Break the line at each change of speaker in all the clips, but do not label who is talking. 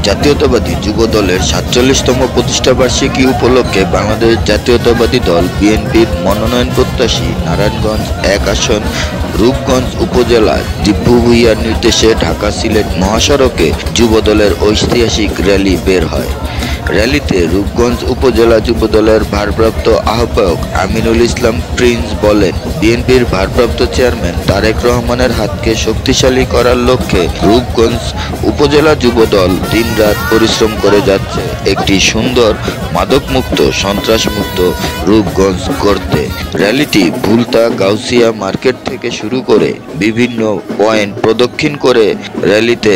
জাতীয়তাবাদী যুব দলের ৪৭তম প্রতিষ্ঠাবার্ষিকী উপলক্ষে বাংলাদেশ জাতীয়তাবাদী দল বিএনপির মনোনয়ন প্রত্যাশী নারায়ণগঞ্জ ১ আসন রূপগঞ্জ উপজেলা দিব্যু ভূঁইয়ার নির্দেশে ঢাকা সিলেট মহাসড়কে যুবদলের ঐতিহাসিক র্যালি বের হয়। র্যালিতে রূপগঞ্জ উপজেলা যুবদলের ভারপ্রাপ্ত আহ্বায়ক আমিনুল ইসলাম প্রিন্স বলেন, বিএনপির ভারপ্রাপ্ত চেয়ারম্যান তারেক রহমানের হাতকে শক্তিশালী করার লক্ষ্যে রূপগঞ্জ উপজেলা যুবদল দিনরাত পরিশ্রম করে যাচ্ছে একটি সুন্দর মাদকমুক্ত সন্ত্রাসমুক্ত রূপগঞ্জ গড়তে। র্যালিটি ভুলতা গাউসিয়া মার্কেট থেকে শুরু করে বিভিন্ন পয়েন্ট প্রদক্ষিণ করে র্যালিতে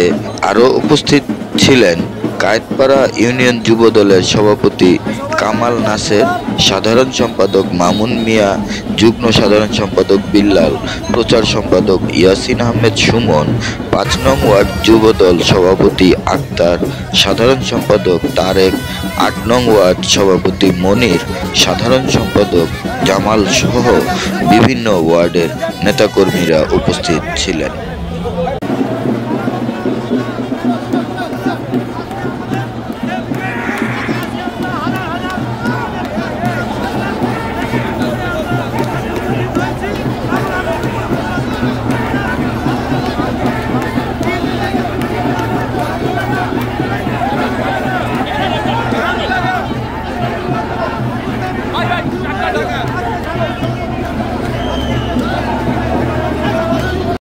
আরও উপস্থিত ছিলেন কায়েতপাড়া ইউনিয়ন যুবদলের সভাপতি কামাল নাসের, সাধারণ সম্পাদক মামুন মিয়া, যুগ্ম সাধারণ সম্পাদক বিল্লাল, প্রচার সম্পাদক ইয়াসিন আহমেদ সুমন, ৫ নং ওয়ার্ড যুবদল সভাপতি আক্তার, সাধারণ সম্পাদক তারেক, ৮ নং ওয়ার্ড সভাপতি মনির, সাধারণ সম্পাদক জামাল সহ বিভিন্ন ওয়ার্ডের নেতাকর্মীরা উপস্থিত ছিলেন।